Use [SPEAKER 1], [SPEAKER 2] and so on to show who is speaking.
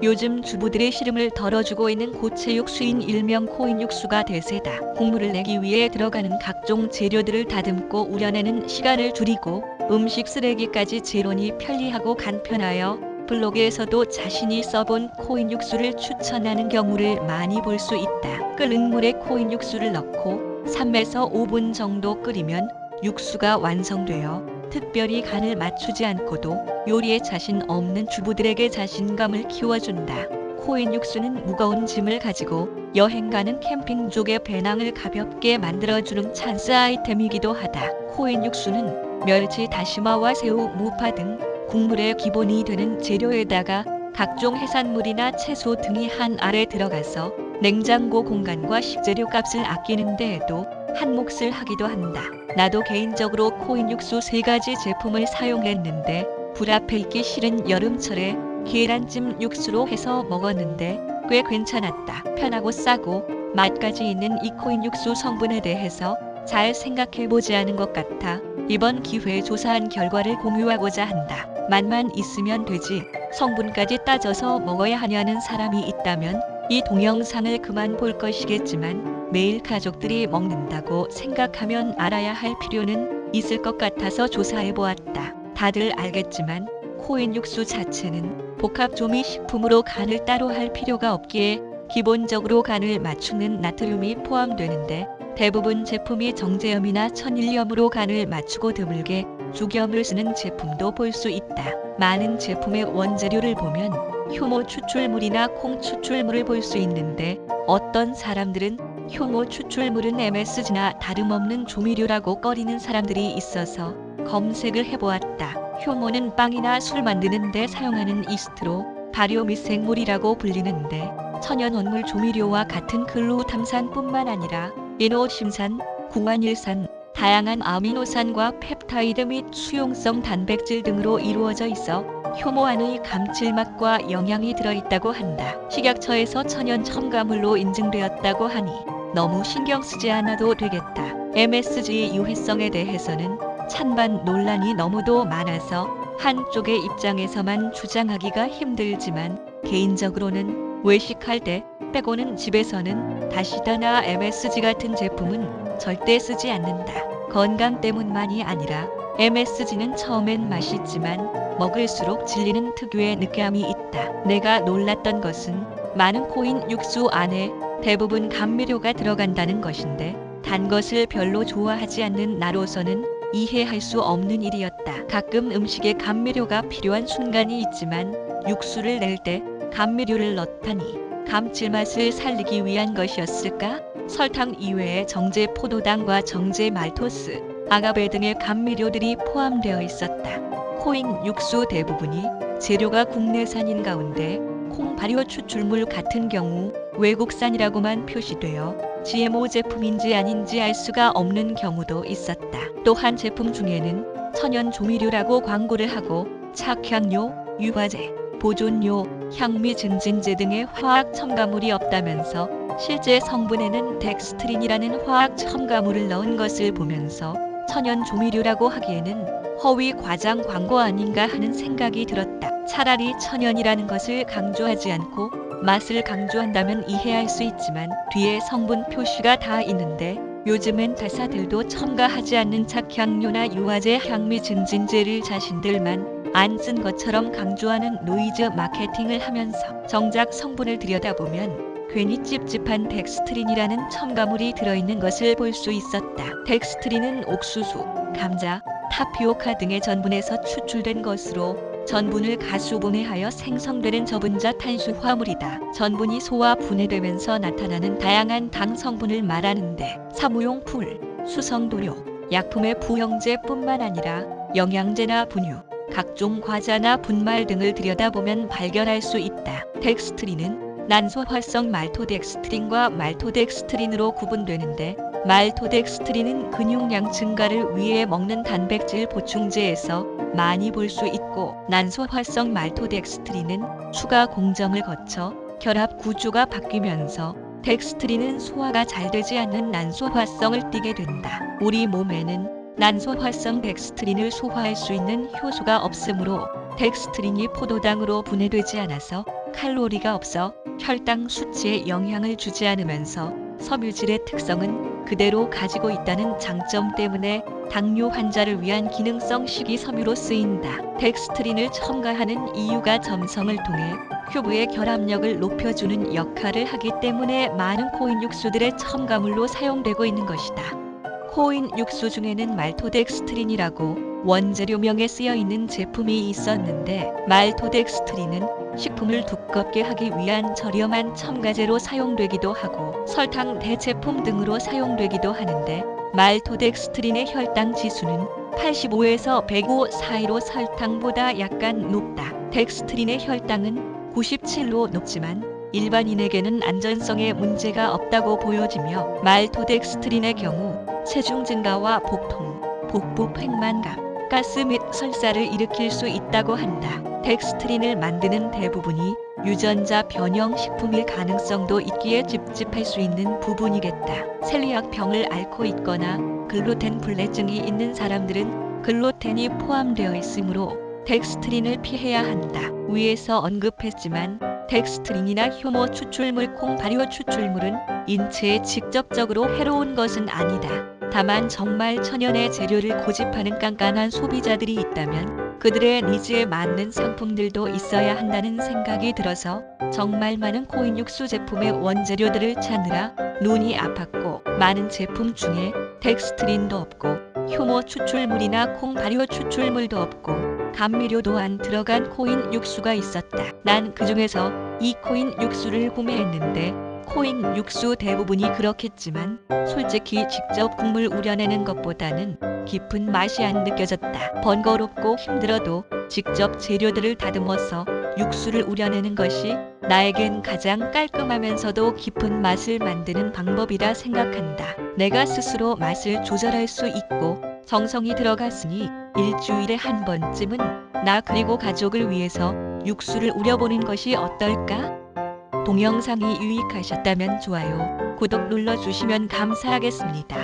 [SPEAKER 1] 요즘 주부들의 시름을 덜어주고 있는 고체 육수인 일명 코인 육수가 대세다. 국물을 내기 위해 들어가는 각종 재료들을 다듬고 우려내는 시간을 줄이고 음식 쓰레기까지 재론이 편리하고 간편하여 블로그에서도 자신이 써본 코인 육수를 추천하는 경우를 많이 볼 수 있다. 끓는 물에 코인 육수를 넣고 3에서 5분 정도 끓이면 육수가 완성되어 특별히 간을 맞추지 않고도 요리에 자신 없는 주부들에게 자신감을 키워준다. 코인 육수는 무거운 짐을 가지고 여행 가는 캠핑족의 배낭을 가볍게 만들어주는 찬스 아이템이기도 하다. 코인 육수는 멸치, 다시마와 새우, 무파 등 국물의 기본이 되는 재료에다가 각종 해산물이나 채소 등이 한 알에 들어가서 냉장고 공간과 식재료 값을 아끼는 데에도 한 몫을 하기도 한다. 나도 개인적으로 코인 육수 3가지 제품을 사용했는데 불 앞에 있기 싫은 여름철에 계란찜 육수로 해서 먹었는데 꽤 괜찮았다. 편하고 싸고 맛까지 있는 이 코인 육수 성분에 대해서 잘 생각해보지 않은 것 같아 이번 기회에 조사한 결과를 공유하고자 한다. 맛만 있으면 되지 성분까지 따져서 먹어야 하냐는 사람이 있다면 이 동영상을 그만 볼 것이겠지만 매일 가족들이 먹는다고 생각하면 알아야 할 필요는 있을 것 같아서 조사해보았다. 다들 알겠지만 코인 육수 자체는 복합 조미 식품으로 간을 따로 할 필요가 없기에 기본적으로 간을 맞추는 나트륨이 포함되는데 대부분 제품이 정제염이나 천일염으로 간을 맞추고 드물게 죽염을 쓰는 제품도 볼 수 있다. 많은 제품의 원재료를 보면 효모 추출물이나 콩 추출물을 볼 수 있는데 어떤 사람들은 효모 추출물은 MSG나 다름없는 조미료라고 꺼리는 사람들이 있어서 검색을 해보았다. 효모는 빵이나 술 만드는 데 사용하는 이스트로 발효 미생물이라고 불리는데 천연원물 조미료와 같은 글루탐산뿐만 아니라 이노심산, 구안일산, 다양한 아미노산과 펩타이드 및 수용성 단백질 등으로 이루어져 있어 효모 안의 감칠맛과 영양이 들어있다고 한다. 식약처에서 천연 첨가물로 인증되었다고 하니 너무 신경 쓰지 않아도 되겠다. MSG의 유해성에 대해서는 찬반 논란이 너무도 많아서 한쪽의 입장에서만 주장하기가 힘들지만 개인적으로는 외식할 때 빼고는 집에서는 다시다나 MSG 같은 제품은 절대 쓰지 않는다. 건강 때문만이 아니라 MSG는 처음엔 맛있지만 먹을수록 질리는 특유의 느끼함이 있다. 내가 놀랐던 것은 많은 코인 육수 안에 대부분 감미료가 들어간다는 것인데 단 것을 별로 좋아하지 않는 나로서는 이해할 수 없는 일이었다. 가끔 음식에 감미료가 필요한 순간이 있지만 육수를 낼 때 감미료를 넣다니 감칠맛을 살리기 위한 것이었을까? 설탕 이외에 정제 포도당과 정제 말토스, 아가베 등의 감미료들이 포함되어 있었다. 코인 육수 대부분이 재료가 국내산인 가운데 콩 발효 추출물 같은 경우 외국산이라고만 표시되어 GMO 제품인지 아닌지 알 수가 없는 경우도 있었다. 또한 제품 중에는 천연 조미료라고 광고를 하고 착향료, 유화제, 보존료, 향미 증진제 등의 화학 첨가물이 없다면서 실제 성분에는 덱스트린이라는 화학 첨가물을 넣은 것을 보면서 천연 조미료라고 하기에는 허위 과장 광고 아닌가 하는 생각이 들었다. 차라리 천연이라는 것을 강조하지 않고 맛을 강조한다면 이해할 수 있지만 뒤에 성분 표시가 다 있는데 요즘엔 회사들도 첨가하지 않는 착향료나 유화제, 향미 증진제를 자신들만 안 쓴 것처럼 강조하는 노이즈 마케팅을 하면서 정작 성분을 들여다보면 괜히 찝찝한 덱스트린이라는 첨가물이 들어있는 것을 볼 수 있었다. 덱스트린은 옥수수, 감자, 타피오카 등의 전분에서 추출된 것으로 전분을 가수분해하여 생성되는 저분자 탄수화물이다. 전분이 소화 분해되면서 나타나는 다양한 당 성분을 말하는데 사무용 풀, 수성도료, 약품의 부영제뿐만 아니라 영양제나 분유, 각종 과자나 분말 등을 들여다보면 발견할 수 있다. 덱스트린은 난소활성 말토덱스트린과 말토덱스트린으로 구분되는데 말토덱스트린은 근육량 증가를 위해 먹는 단백질 보충제에서 많이 볼 수 있고 난소활성 말토덱스트린은 추가 공정을 거쳐 결합 구조가 바뀌면서 덱스트린은 소화가 잘 되지 않는 난소활성을 띠게 된다. 우리 몸에는 난소활성 덱스트린을 소화할 수 있는 효소가 없으므로 덱스트린이 포도당으로 분해되지 않아서 칼로리가 없어 혈당 수치에 영향을 주지 않으면서 섬유질의 특성은 그대로 가지고 있다는 장점 때문에 당뇨 환자를 위한 기능성 식이섬유로 쓰인다. 덱스트린을 첨가하는 이유가 점성을 통해 큐브의 결합력을 높여주는 역할을 하기 때문에 많은 코인 육수들의 첨가물로 사용되고 있는 것이다. 코인 육수 중에는 말토덱스트린이라고 원재료명에 쓰여 있는 제품이 있었는데, 말토덱스트린은 식품을 두껍게 하기 위한 저렴한 첨가제로 사용되기도 하고 설탕 대체품 등으로 사용되기도 하는데, 말토덱스트린의 혈당 지수는 85에서 105 사이로 설탕보다 약간 높다. 덱스트린의 혈당은 97로 높지만 일반인에게는 안전성에 문제가 없다고 보여지며, 말토덱스트린의 경우 체중 증가와 복통, 복부 팽만감, 가스 및 설사를 일으킬 수 있다고 한다. 덱스트린을 만드는 대부분이 유전자 변형 식품일 가능성도 있기에 찝찝할 수 있는 부분이겠다. 셀리악병을 앓고 있거나 글루텐 불내증이 있는 사람들은 글루텐이 포함되어 있으므로 덱스트린을 피해야 한다. 위에서 언급했지만 덱스트린이나 효모 추출물, 콩 발효 추출물은 인체에 직접적으로 해로운 것은 아니다. 다만 정말 천연의 재료를 고집하는 깐깐한 소비자들이 있다면 그들의 니즈에 맞는 상품들도 있어야 한다는 생각이 들어서 정말 많은 코인 육수 제품의 원재료들을 찾느라 눈이 아팠고, 많은 제품 중에 덱스트린도 없고 효모 추출물이나 콩 발효 추출물도 없고 감미료도 안 들어간 코인 육수가 있었다. 난 그중에서 이 코인 육수를 구매했는데, 코인 육수 대부분이 그렇겠지만 솔직히 직접 국물 우려내는 것보다는 깊은 맛이 안 느껴졌다. 번거롭고 힘들어도 직접 재료들을 다듬어서 육수를 우려내는 것이 나에겐 가장 깔끔하면서도 깊은 맛을 만드는 방법이라 생각한다. 내가 스스로 맛을 조절할 수 있고 정성이 들어갔으니 일주일에 한 번쯤은 나 그리고 가족을 위해서 육수를 우려보는 것이 어떨까? 동영상이 유익하셨다면 좋아요, 구독 눌러주시면 감사하겠습니다.